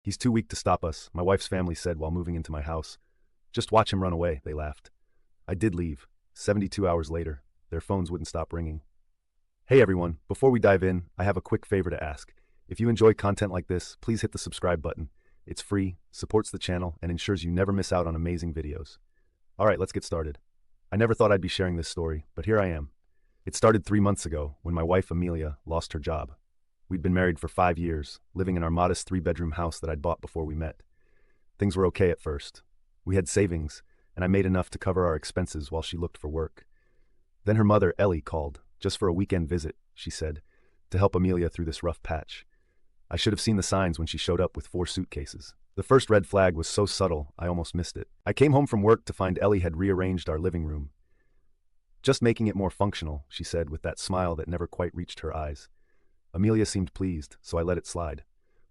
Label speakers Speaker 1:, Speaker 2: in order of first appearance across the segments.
Speaker 1: He's too weak to stop us, my wife's family said while moving into my house. Just watch him run away, they laughed. I did leave. 72 hours later, their phones wouldn't stop ringing. Hey everyone, before we dive in, I have a quick favor to ask. If you enjoy content like this, please hit the subscribe button. It's free, supports the channel, and ensures you never miss out on amazing videos. Alright, let's get started. I never thought I'd be sharing this story, but here I am. It started 3 months ago when my wife Amelia lost her job. We'd been married for 5 years, living in our modest 3-bedroom house that I'd bought before we met. Things were okay at first. We had savings, and I made enough to cover our expenses while she looked for work. Then her mother, Ellie, called, just for a weekend visit, she said, to help Amelia through this rough patch. I should have seen the signs when she showed up with 4 suitcases. The first red flag was so subtle, I almost missed it. I came home from work to find Ellie had rearranged our living room. Just making it more functional, she said with that smile that never quite reached her eyes. Amelia seemed pleased, so I let it slide.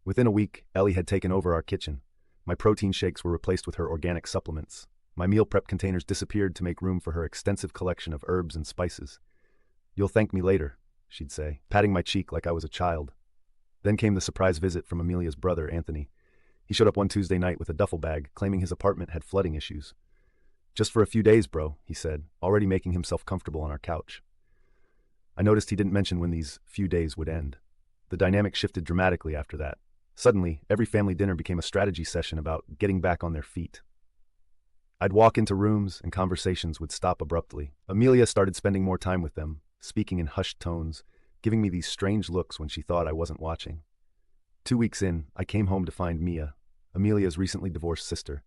Speaker 1: Within a week, Ellie had taken over our kitchen. My protein shakes were replaced with her organic supplements. My meal prep containers disappeared to make room for her extensive collection of herbs and spices. You'll thank me later, she'd say, patting my cheek like I was a child. Then came the surprise visit from Amelia's brother, Anthony. He showed up one Tuesday night with a duffel bag, claiming his apartment had flooding issues. Just for a few days, bro, he said, already making himself comfortable on our couch. I noticed he didn't mention when these few days would end. The dynamic shifted dramatically after that. Suddenly, every family dinner became a strategy session about getting back on their feet. I'd walk into rooms and conversations would stop abruptly. Amelia started spending more time with them, speaking in hushed tones, giving me these strange looks when she thought I wasn't watching. 2 weeks in, I came home to find Mia, Amelia's recently divorced sister,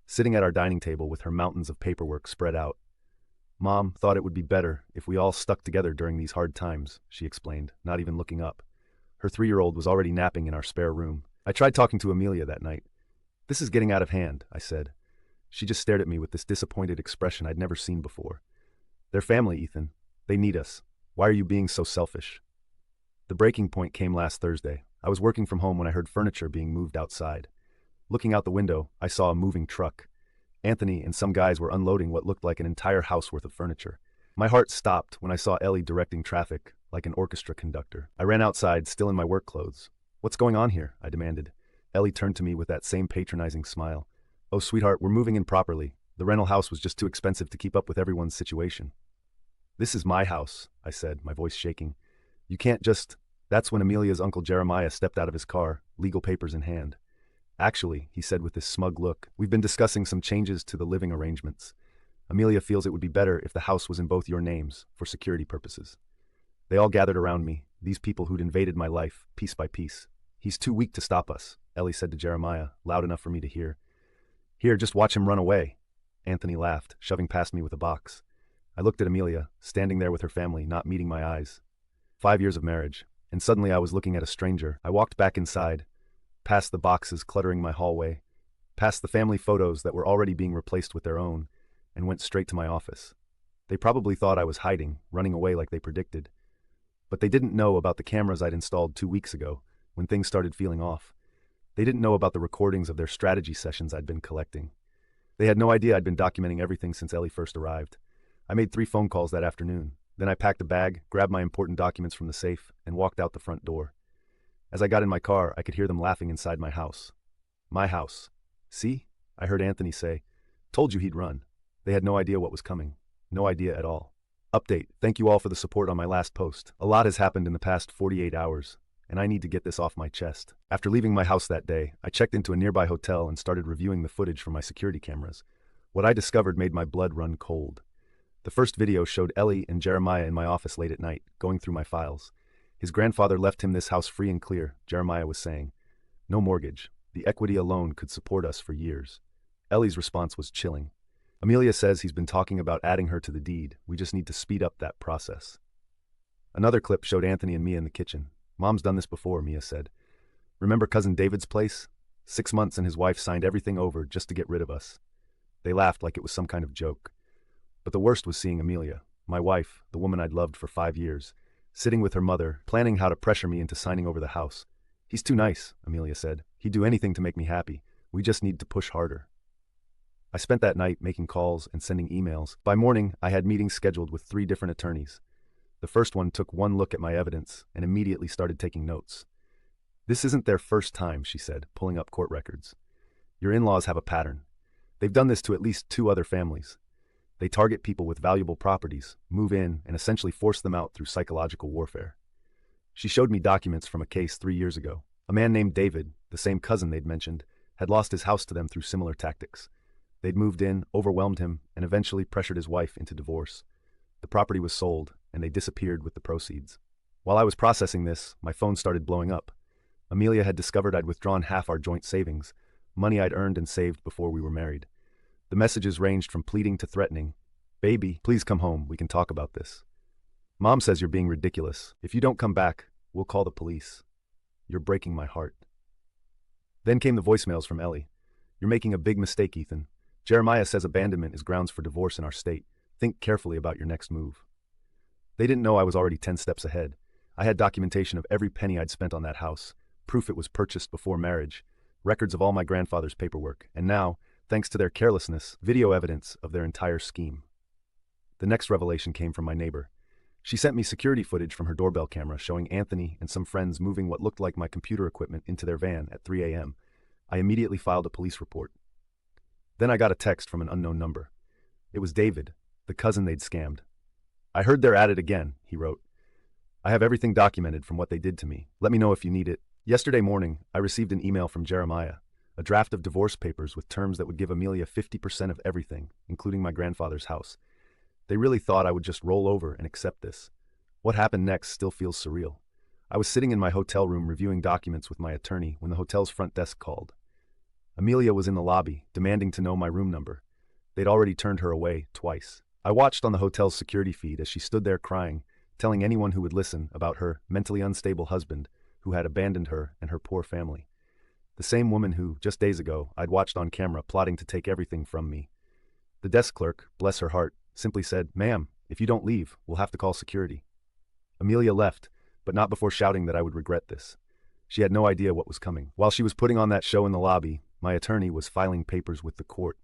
Speaker 1: sitting at our dining table with her mountains of paperwork spread out. Mom thought it would be better if we all stuck together during these hard times, she explained, not even looking up. Her 3-year-old was already napping in our spare room. I tried talking to Amelia that night. This is getting out of hand, I said. She just stared at me with this disappointed expression I'd never seen before. They're family, Ethan. They need us. Why are you being so selfish? The breaking point came last Thursday. I was working from home when I heard furniture being moved outside. Looking out the window, I saw a moving truck. Anthony and some guys were unloading what looked like an entire house worth of furniture. My heart stopped when I saw Ellie directing traffic like an orchestra conductor. I ran outside, still in my work clothes. What's going on here? I demanded. Ellie turned to me with that same patronizing smile. Oh, sweetheart, we're moving in properly. The rental house was just too expensive to keep up with everyone's situation. This is my house, I said, my voice shaking. You can't just... That's when Amelia's uncle Jeremiah stepped out of his car, legal papers in hand. Actually, he said with this smug look, we've been discussing some changes to the living arrangements. Amelia feels it would be better if the house was in both your names, for security purposes. They all gathered around me, these people who'd invaded my life, piece by piece. He's too weak to stop us, Ellie said to Jeremiah, loud enough for me to hear. Here, just watch him run away. Anthony laughed, shoving past me with a box. I looked at Amelia, standing there with her family, not meeting my eyes. 5 years of marriage, and suddenly I was looking at a stranger. I walked back inside, past the boxes cluttering my hallway, past the family photos that were already being replaced with their own, and went straight to my office. They probably thought I was hiding, running away like they predicted. But they didn't know about the cameras I'd installed 2 weeks ago, when things started feeling off. They didn't know about the recordings of their strategy sessions I'd been collecting. They had no idea I'd been documenting everything since Ellie first arrived. I made 3 phone calls that afternoon. Then I packed a bag, grabbed my important documents from the safe, and walked out the front door. As I got in my car, I could hear them laughing inside my house. My house. See? I heard Anthony say. Told you he'd run. They had no idea what was coming. No idea at all. Update. Thank you all for the support on my last post. A lot has happened in the past 48 hours, and I need to get this off my chest. After leaving my house that day, I checked into a nearby hotel and started reviewing the footage from my security cameras. What I discovered made my blood run cold. The first video showed Ellie and Jeremiah in my office late at night, going through my files. His grandfather left him this house free and clear, Jeremiah was saying. No mortgage. The equity alone could support us for years. Ellie's response was chilling. Amelia says he's been talking about adding her to the deed. We just need to speed up that process. Another clip showed Anthony and Mia in the kitchen. Mom's done this before, Mia said. Remember Cousin David's place? 6 months and his wife signed everything over just to get rid of us. They laughed like it was some kind of joke. But the worst was seeing Amelia, my wife, the woman I'd loved for 5 years, sitting with her mother, planning how to pressure me into signing over the house. He's too nice, Amelia said. He'd do anything to make me happy. We just need to push harder. I spent that night making calls and sending emails. By morning, I had meetings scheduled with 3 different attorneys. The first one took one look at my evidence and immediately started taking notes. This isn't their first time, she said, pulling up court records. Your in-laws have a pattern. They've done this to at least 2 other families. They target people with valuable properties, move in, and essentially force them out through psychological warfare. She showed me documents from a case 3 years ago. A man named David, the same cousin they'd mentioned, had lost his house to them through similar tactics. They'd moved in, overwhelmed him, and eventually pressured his wife into divorce. The property was sold, and they disappeared with the proceeds. While I was processing this, my phone started blowing up. Amelia had discovered I'd withdrawn half our joint savings, money I'd earned and saved before we were married. The messages ranged from pleading to threatening. Baby, please come home, we can talk about this. Mom says you're being ridiculous. If you don't come back, we'll call the police. You're breaking my heart. Then came the voicemails from Ellie. You're making a big mistake, Ethan. Jeremiah says abandonment is grounds for divorce in our state. Think carefully about your next move. They didn't know I was already 10 steps ahead. I had documentation of every penny I'd spent on that house, proof it was purchased before marriage, records of all my grandfather's paperwork, and now, thanks to their carelessness, video evidence of their entire scheme. The next revelation came from my neighbor. She sent me security footage from her doorbell camera showing Anthony and some friends moving what looked like my computer equipment into their van at 3 a.m. I immediately filed a police report. Then I got a text from an unknown number. It was David, the cousin they'd scammed. I heard they're at it again, he wrote. I have everything documented from what they did to me. Let me know if you need it. Yesterday morning, I received an email from Jeremiah, a draft of divorce papers with terms that would give Amelia 50% of everything, including my grandfather's house. They really thought I would just roll over and accept this. What happened next still feels surreal. I was sitting in my hotel room reviewing documents with my attorney when the hotel's front desk called. Amelia was in the lobby, demanding to know my room number. They'd already turned her away twice. I watched on the hotel's security feed as she stood there crying, telling anyone who would listen about her mentally unstable husband who had abandoned her and her poor family. The same woman who, just days ago, I'd watched on camera plotting to take everything from me. The desk clerk, bless her heart, simply said, "Ma'am, if you don't leave, we'll have to call security." Amelia left, but not before shouting that I would regret this. She had no idea what was coming. While she was putting on that show in the lobby, my attorney was filing papers with the court.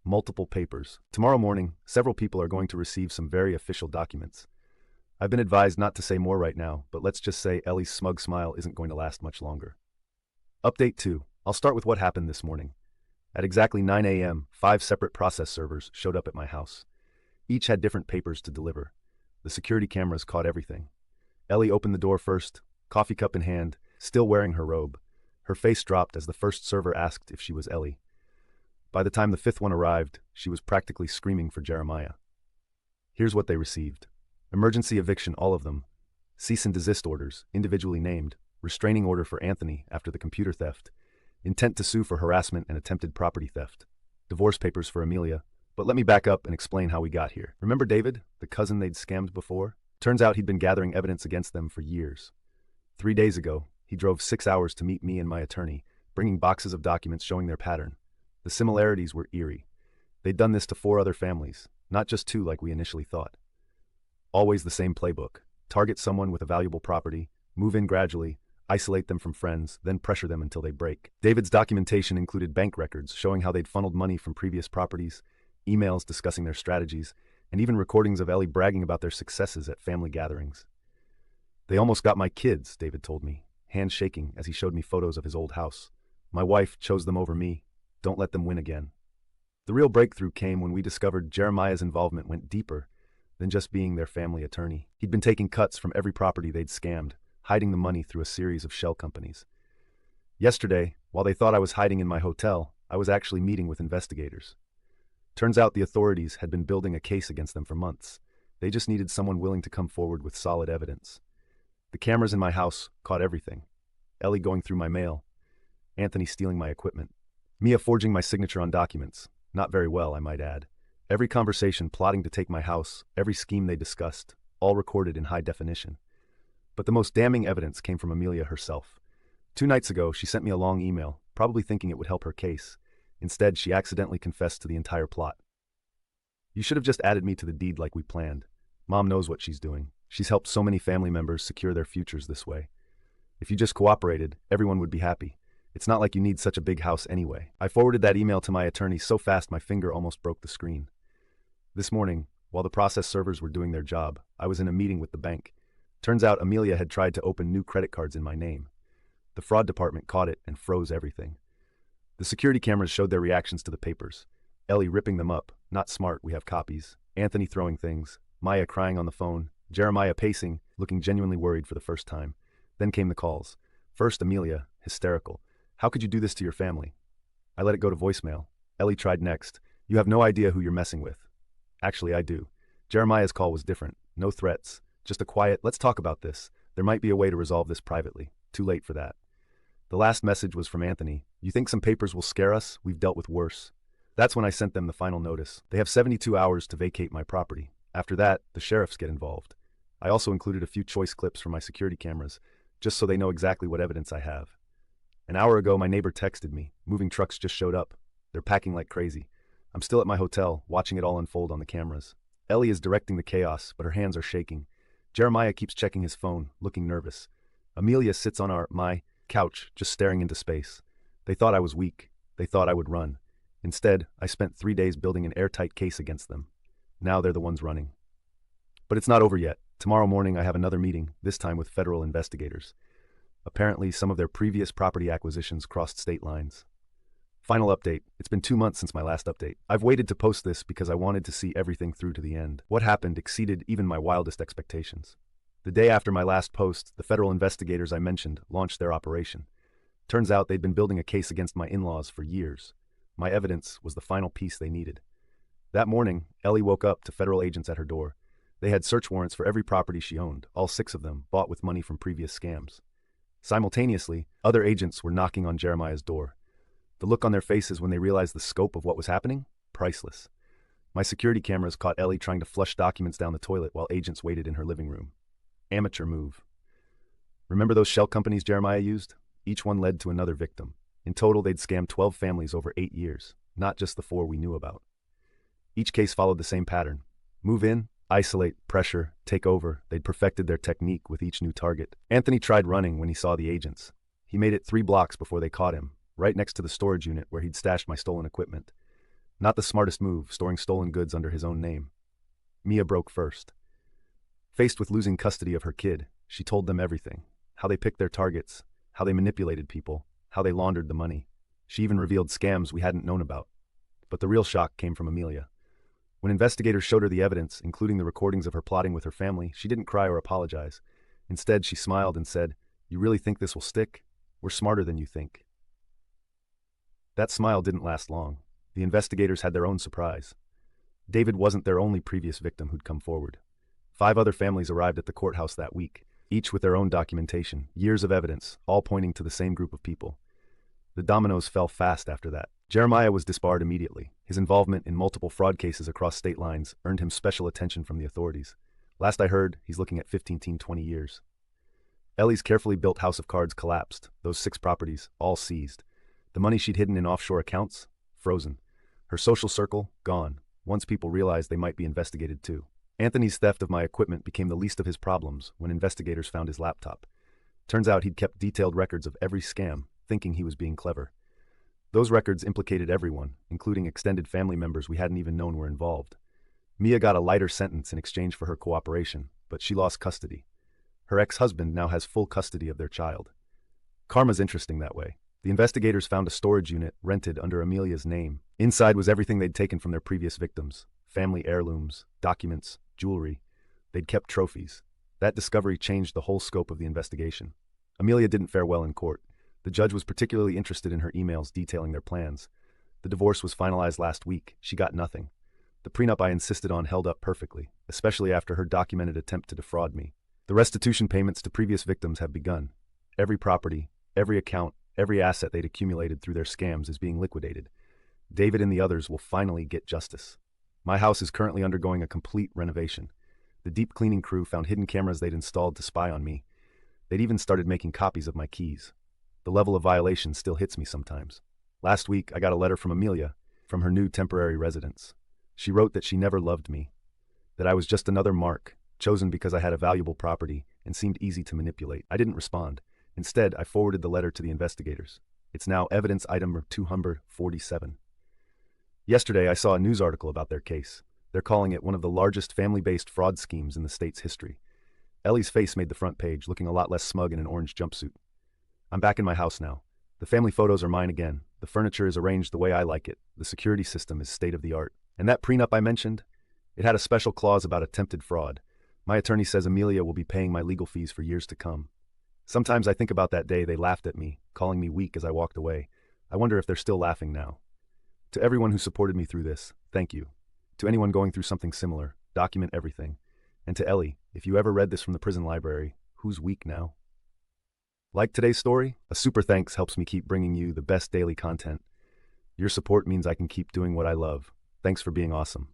Speaker 1: Multiple papers. Tomorrow morning, several people are going to receive some very official documents. I've been advised not to say more right now, but let's just say Ellie's smug smile isn't going to last much longer. Update 2. I'll start with what happened this morning. At exactly 9 a.m., 5 separate process servers showed up at my house. Each had different papers to deliver. The security cameras caught everything. Ellie opened the door first, coffee cup in hand, still wearing her robe. Her face dropped as the first server asked if she was Ellie. By the time the 5th one arrived, she was practically screaming for Jeremiah. Here's what they received. Emergency eviction, all of them. Cease and desist orders, individually named. Restraining order for Anthony after the computer theft. Intent to sue for harassment and attempted property theft. Divorce papers for Amelia. But let me back up and explain how we got here. Remember David, the cousin they'd scammed before? Turns out he'd been gathering evidence against them for years. 3 days ago, he drove 6 hours to meet me and my attorney, bringing boxes of documents showing their pattern. The similarities were eerie. They'd done this to 4 other families, not just 2 like we initially thought. Always the same playbook. Target someone with a valuable property, move in gradually, isolate them from friends, then pressure them until they break. David's documentation included bank records showing how they'd funneled money from previous properties, emails discussing their strategies, and even recordings of Ellie bragging about their successes at family gatherings. They almost got my kids, David told me, hands shaking as he showed me photos of his old house. My wife chose them over me. Don't let them win again. The real breakthrough came when we discovered Jeremiah's involvement went deeper than just being their family attorney. He'd been taking cuts from every property they'd scammed, hiding the money through a series of shell companies. Yesterday, while they thought I was hiding in my hotel, I was actually meeting with investigators. Turns out the authorities had been building a case against them for months. They just needed someone willing to come forward with solid evidence. The cameras in my house caught everything. Ellie going through my mail, Anthony stealing my equipment, Mia forging my signature on documents, not very well, I might add. Every conversation plotting to take my house, every scheme they discussed, all recorded in high definition. But the most damning evidence came from Amelia herself. 2 nights ago, she sent me a long email, probably thinking it would help her case. Instead, she accidentally confessed to the entire plot. You should have just added me to the deed like we planned. Mom knows what she's doing. She's helped so many family members secure their futures this way. If you just cooperated, everyone would be happy. It's not like you need such a big house anyway. I forwarded that email to my attorney so fast my finger almost broke the screen. This morning, while the process servers were doing their job, I was in a meeting with the bank. Turns out Amelia had tried to open new credit cards in my name. The fraud department caught it and froze everything. The security cameras showed their reactions to the papers. Ellie ripping them up. Not smart, we have copies. Anthony throwing things. Maya crying on the phone. Jeremiah pacing, looking genuinely worried for the first time. Then came the calls. First, Amelia, hysterical. How could you do this to your family? I let it go to voicemail. Ellie tried next. You have no idea who you're messing with. Actually, I do. Jeremiah's call was different. No threats. Just a quiet, let's talk about this. There might be a way to resolve this privately. Too late for that. The last message was from Anthony. You think some papers will scare us? We've dealt with worse. That's when I sent them the final notice. They have 72 hours to vacate my property. After that, the sheriffs get involved. I also included a few choice clips from my security cameras, just so they know exactly what evidence I have. An hour ago, my neighbor texted me. Moving trucks just showed up. They're packing like crazy. I'm still at my hotel, watching it all unfold on the cameras. Ellie is directing the chaos, but her hands are shaking. Jeremiah keeps checking his phone, looking nervous. Amelia sits on my couch, just staring into space. They thought I was weak. They thought I would run. Instead, I spent 3 days building an airtight case against them. Now they're the ones running. But it's not over yet. Tomorrow morning I have another meeting, this time with federal investigators. Apparently, some of their previous property acquisitions crossed state lines. Final update. It's been 2 months since my last update. I've waited to post this because I wanted to see everything through to the end. What happened exceeded even my wildest expectations. The day after my last post, the federal investigators I mentioned launched their operation. Turns out they'd been building a case against my in-laws for years. My evidence was the final piece they needed. That morning, Ellie woke up to federal agents at her door. They had search warrants for every property she owned, all 6 of them, bought with money from previous scams. Simultaneously, other agents were knocking on Jeremiah's door. The look on their faces when they realized the scope of what was happening? Priceless. My security cameras caught Ellie trying to flush documents down the toilet while agents waited in her living room. Amateur move. Remember those shell companies Jeremiah used? Each one led to another victim. In total, they'd scammed 12 families over 8 years, not just the 4 we knew about. Each case followed the same pattern. Move in, isolate, pressure, take over. They'd perfected their technique with each new target. Anthony tried running when he saw the agents. He made it 3 blocks before they caught him, right next to the storage unit where he'd stashed my stolen equipment. Not the smartest move, storing stolen goods under his own name. Mia broke first. Faced with losing custody of her kid, she told them everything. How they picked their targets, how they manipulated people, how they laundered the money. She even revealed scams we hadn't known about. But the real shock came from Amelia. When investigators showed her the evidence, including the recordings of her plotting with her family, she didn't cry or apologize. Instead, she smiled and said, "You really think this will stick? We're smarter than you think." That smile didn't last long. The investigators had their own surprise. David wasn't their only previous victim who'd come forward. 5 other families arrived at the courthouse that week, each with their own documentation, years of evidence, all pointing to the same group of people. The dominoes fell fast after that. Jeremiah was disbarred immediately. His involvement in multiple fraud cases across state lines earned him special attention from the authorities. Last I heard, he's looking at 15 to 20 years. Ellie's carefully built house of cards collapsed, those 6 properties, all seized. The money she'd hidden in offshore accounts? Frozen. Her social circle? Gone. Once people realized they might be investigated too. Anthony's theft of my equipment became the least of his problems when investigators found his laptop. Turns out he'd kept detailed records of every scam, thinking he was being clever. Those records implicated everyone, including extended family members we hadn't even known were involved. Mia got a lighter sentence in exchange for her cooperation, but she lost custody. Her ex-husband now has full custody of their child. Karma's interesting that way. The investigators found a storage unit rented under Amelia's name. Inside was everything they'd taken from their previous victims: family heirlooms, documents, jewelry. They'd kept trophies. That discovery changed the whole scope of the investigation. Amelia didn't fare well in court. The judge was particularly interested in her emails detailing their plans. The divorce was finalized last week. She got nothing. The prenup I insisted on held up perfectly, especially after her documented attempt to defraud me. The restitution payments to previous victims have begun. Every property, every account, every asset they'd accumulated through their scams is being liquidated. David and the others will finally get justice. My house is currently undergoing a complete renovation. The deep cleaning crew found hidden cameras they'd installed to spy on me. They'd even started making copies of my keys. The level of violation still hits me sometimes. Last week, I got a letter from Amelia, from her new temporary residence. She wrote that she never loved me, that I was just another mark, chosen because I had a valuable property and seemed easy to manipulate. I didn't respond. Instead, I forwarded the letter to the investigators. It's now evidence item 247. Yesterday, I saw a news article about their case. They're calling it one of the largest family-based fraud schemes in the state's history. Ellie's face made the front page, looking a lot less smug in an orange jumpsuit. I'm back in my house now. The family photos are mine again. The furniture is arranged the way I like it. The security system is state of the art. And that prenup I mentioned? It had a special clause about attempted fraud. My attorney says Amelia will be paying my legal fees for years to come. Sometimes I think about that day they laughed at me, calling me weak as I walked away. I wonder if they're still laughing now. To everyone who supported me through this, thank you. To anyone going through something similar, document everything. And to Ellie, if you ever read this from the prison library, who's weak now? Like today's story? A super thanks helps me keep bringing you the best daily content. Your support means I can keep doing what I love. Thanks for being awesome.